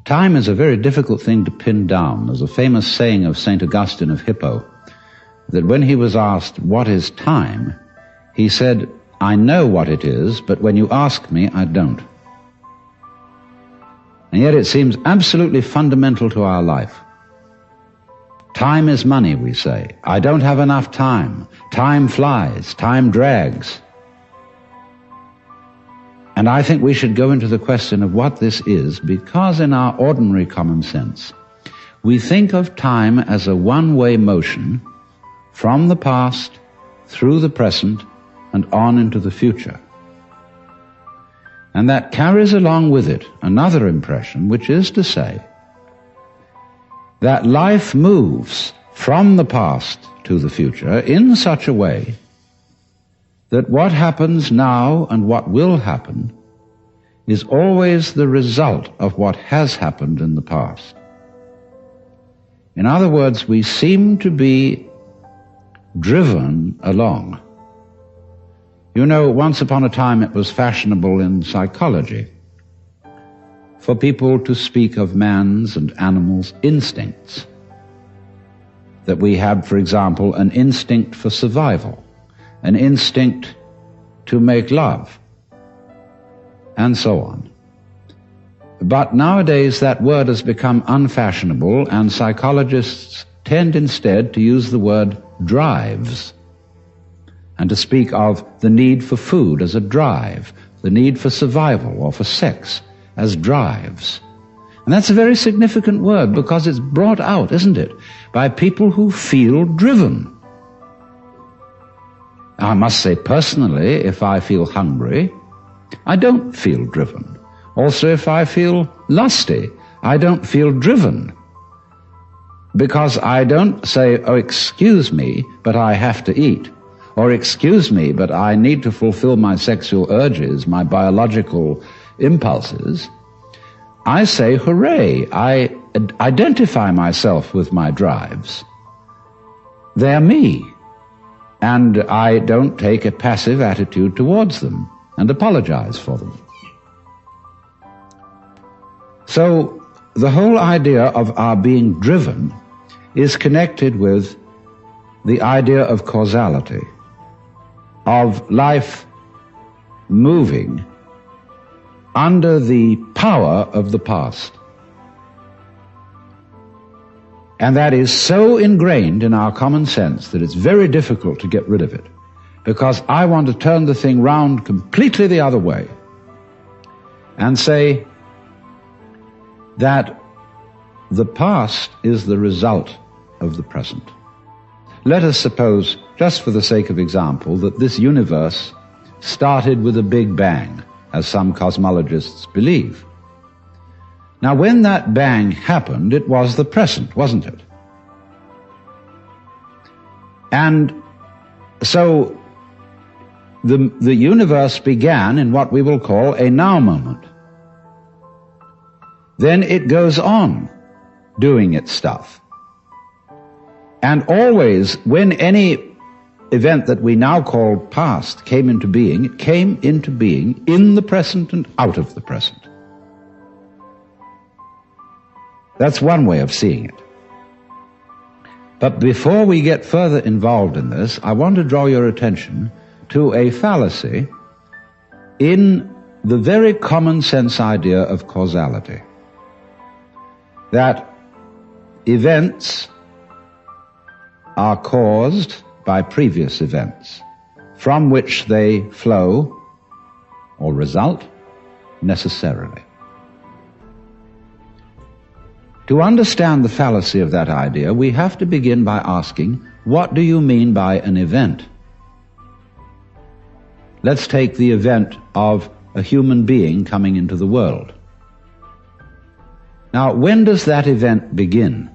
Time is a very difficult thing to pin down. There's a famous saying of St. Augustine of Hippo that when he was asked, "What is time?" he said, "I know what it is, but when you ask me, I don't." And yet it seems absolutely fundamental to our life. Time is money, we say. I don't have enough time. Time flies. Time drags. And I think we should go into the question of what this is, because in our ordinary common sense, we think of time as a one-way motion from the past, through the present, and on into the future. And that carries along with it another impression, which is to say that life moves from the past to the future in such a way that what happens now and what will happen is always the result of what has happened in the past. In other words, we seem to be driven along. You know, once upon a time it was fashionable in psychology for people to speak of man's and animals' instincts. That we have, for example, an instinct for survival, an instinct to make love, and so on. But nowadays that word has become unfashionable, and psychologists tend instead to use the word drives, and to speak of the need for food as a drive, the need for survival or for sex as drives. And that's a very significant word, because it's brought out, isn't it, by people who feel driven. I must say personally, if I feel hungry, I don't feel driven. Also, if I feel lusty, I don't feel driven. Because I don't say, "Oh, excuse me, but I have to eat." Or, "Excuse me, but I need to fulfill my sexual urges, my biological impulses." I say, "Hooray, I identify myself with my drives. They're me." And I don't take a passive attitude towards them and apologize for them. So the whole idea of our being driven is connected with the idea of causality, of life moving under the power of the past. And that is so ingrained in our common sense that it's very difficult to get rid of it, because I want to turn the thing round completely the other way and say that the past is the result of the present. Let us suppose, just for the sake of example, that this universe started with a big bang, as some cosmologists believe. Now, when that bang happened, it was the present, wasn't it? And so the universe began in what we will call a now moment. Then it goes on doing its stuff. And always, when any event that we now call past came into being, it came into being in the present and out of the present. That's one way of seeing it. But before we get further involved in this, I want to draw your attention to a fallacy in the very common sense idea of causality. That events are caused by previous events, from which they flow or result necessarily. To understand the fallacy of that idea, we have to begin by asking, what do you mean by an event? Let's take the event of a human being coming into the world. Now, when does that event begin?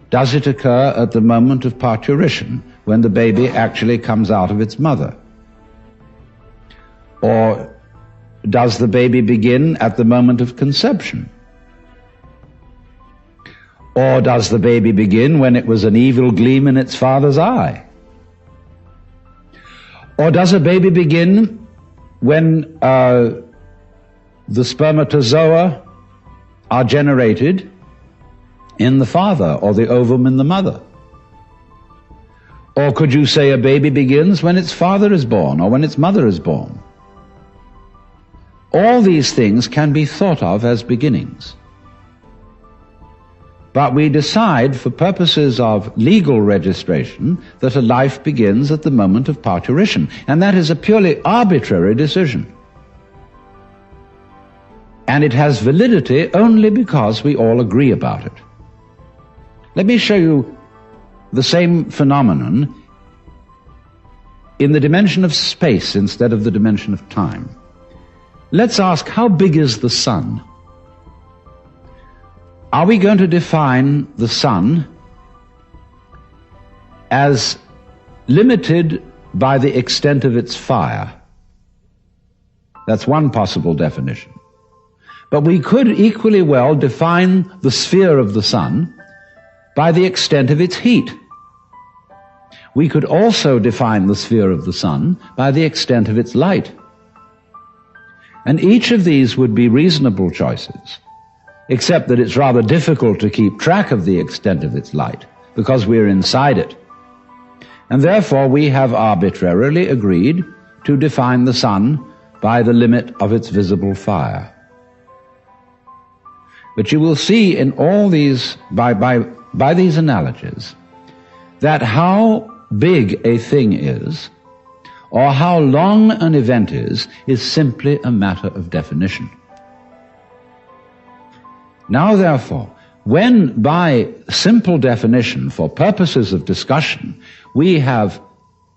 Does it occur at the moment of parturition, when the baby actually comes out of its mother? Or does the baby begin at the moment of conception? Or does the baby begin when it was an evil gleam in its father's eye? Or does a baby begin when the spermatozoa are generated in the father, or the ovum in the mother. Or could you say a baby begins when its father is born, or when its mother is born? All these things can be thought of as beginnings. But we decide, for purposes of legal registration, that a life begins at the moment of parturition, and that is a purely arbitrary decision. And it has validity only because we all agree about it. Let me show you the same phenomenon in the dimension of space instead of the dimension of time. Let's ask, how big is the sun? Are we going to define the sun as limited by the extent of its fire? That's one possible definition. But we could equally well define the sphere of the sun by the extent of its heat. We could also define the sphere of the sun by the extent of its light. And each of these would be reasonable choices, except that it's rather difficult to keep track of the extent of its light, because we're inside it. And therefore we have arbitrarily agreed to define the sun by the limit of its visible fire. But you will see in all these, by these analogies, that how big a thing is, or how long an event is simply a matter of definition. Now, therefore, when by simple definition, for purposes of discussion, we have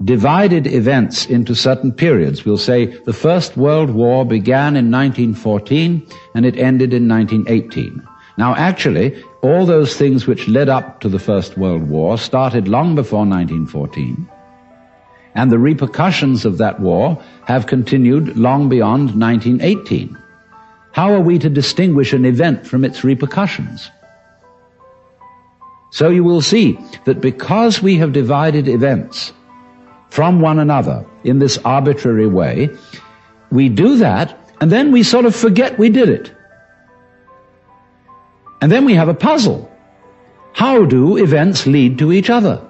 divided events into certain periods, we'll say the First World War began in 1914 and it ended in 1918. Now, actually, all those things which led up to the First World War started long before 1914, and the repercussions of that war have continued long beyond 1918. How are we to distinguish an event from its repercussions? So you will see that because we have divided events from one another in this arbitrary way, we do that, and then we sort of forget we did it. And then we have a puzzle. How do events lead to each other?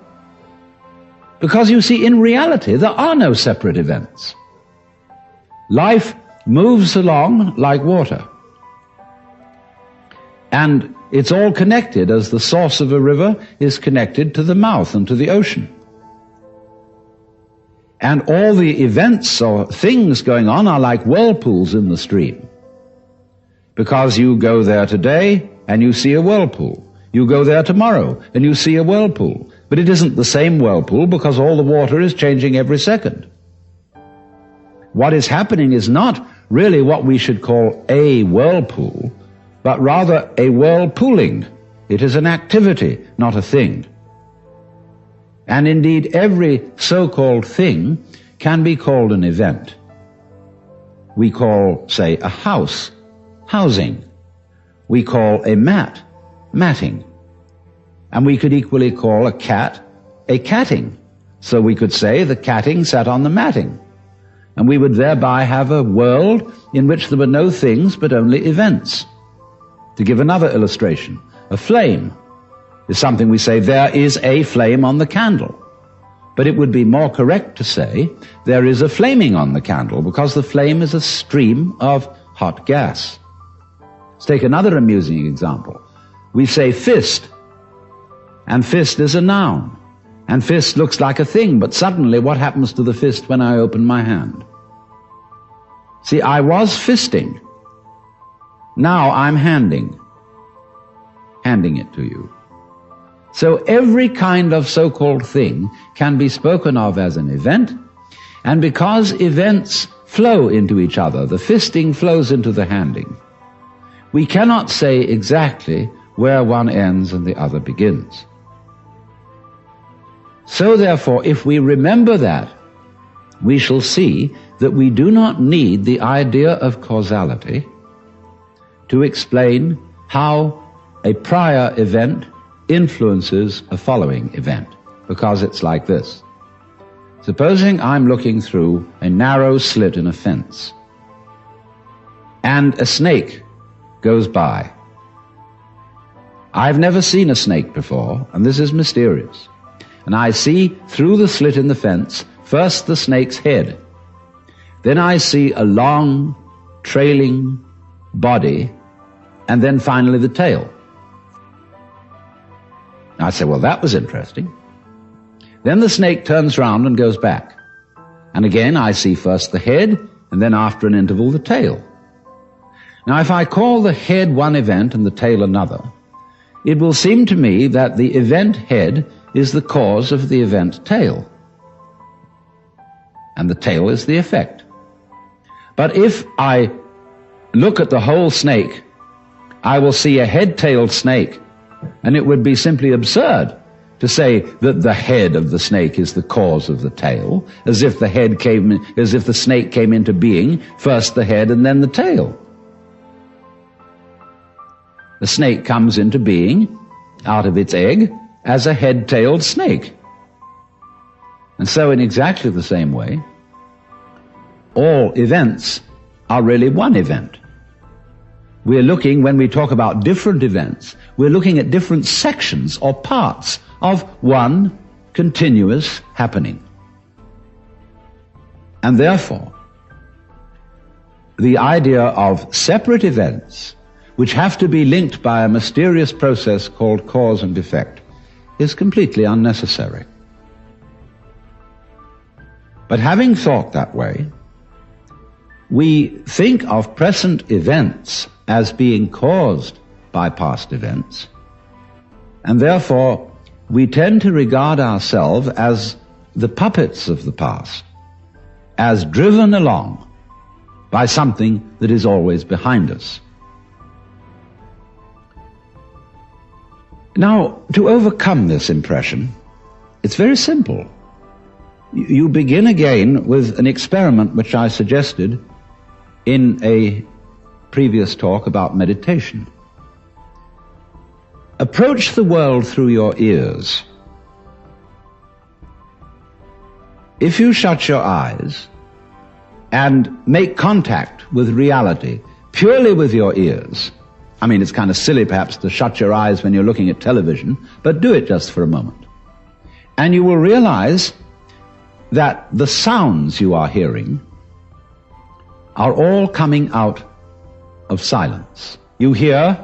Because you see, in reality, there are no separate events. Life moves along like water. And it's all connected, as the source of a river is connected to the mouth and to the ocean. And all the events or things going on are like whirlpools in the stream. Because you go there today and you see a whirlpool. You go there tomorrow and you see a whirlpool. But it isn't the same whirlpool because all the water is changing every second. What is happening is not really what we should call a whirlpool, but rather a whirlpooling. It is an activity, not a thing. And indeed, every so-called thing can be called an event. We call, say, a house, housing. We call a mat, matting. And we could equally call a cat, a catting. So we could say the catting sat on the matting. And we would thereby have a world in which there were no things but only events. To give another illustration, a flame is something we say, there is a flame on the candle. But it would be more correct to say, there is a flaming on the candle, because the flame is a stream of hot gas. Let's take another amusing example. We say fist, and fist is a noun. And fist looks like a thing, but suddenly what happens to the fist when I open my hand? See, I was fisting. Now I'm handing it to you. So every kind of so-called thing can be spoken of as an event, and because events flow into each other, the fisting flows into the handing, we cannot say exactly where one ends and the other begins. So therefore, if we remember that, we shall see that we do not need the idea of causality to explain how a prior event influences a following event, because it's like this. Supposing I'm looking through a narrow slit in a fence, and a snake goes by, I've never seen a snake before, and this is mysterious. And I see through the slit in the fence, first the snake's head. Then I see a long, trailing body, and then finally the tail. I say, well, that was interesting. Then the snake turns round and goes back. And again, I see first the head, and then after an interval, the tail. Now, if I call the head one event and the tail another, it will seem to me that the event head is the cause of the event tail, and the tail is the effect. But if I look at the whole snake, I will see a head-tailed snake, and it would be simply absurd to say that the head of the snake is the cause of the tail, as if the snake came into being, first the head and then the tail. The snake comes into being out of its egg as a head-tailed snake. And so in exactly the same way, all events are really one event. We're looking, when we talk about different events, we're looking at different sections or parts of one continuous happening. And therefore, the idea of separate events which have to be linked by a mysterious process called cause and effect is completely unnecessary. But having thought that way, we think of present events as being caused by past events, and therefore we tend to regard ourselves as the puppets of the past, as driven along by something that is always behind us. Now, to overcome this impression, it's very simple. You begin again with an experiment which I suggested in a previous talk about meditation. Approach the world through your ears. If you shut your eyes and make contact with reality purely with your ears, I mean, it's kind of silly perhaps to shut your eyes when you're looking at television, but do it just for a moment. And you will realize that the sounds you are hearing are all coming out of silence. You hear,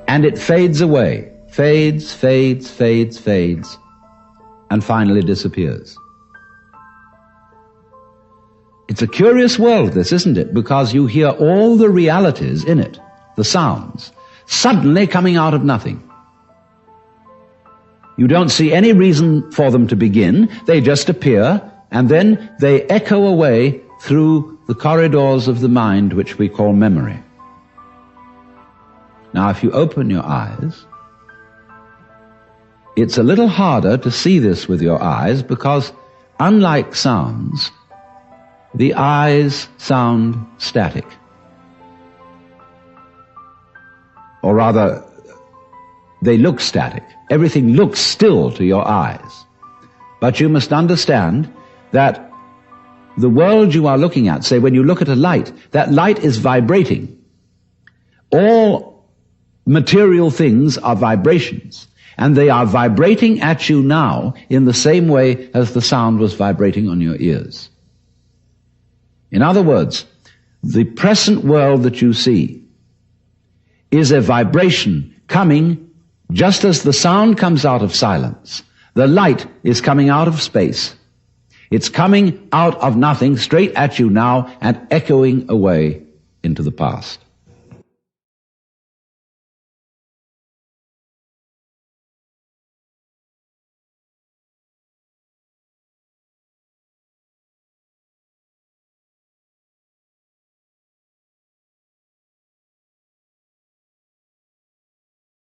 and it fades away, fades, and finally disappears. It's a curious world, this, isn't it? Because you hear all the realities in it, the sounds, suddenly coming out of nothing. You don't see any reason for them to begin. They just appear, and then they echo away through the corridors of the mind, which we call memory. Now, if you open your eyes, it's a little harder to see this with your eyes because, unlike sounds, the eyes sound static. Or rather, they look static. Everything looks still to your eyes. But you must understand that the world you are looking at, say when you look at a light, that light is vibrating. All material things are vibrations, and they are vibrating at you now in the same way as the sound was vibrating on your ears. In other words, the present world that you see is a vibration coming just as the sound comes out of silence. The light is coming out of space. It's coming out of nothing straight at you now and echoing away into the past.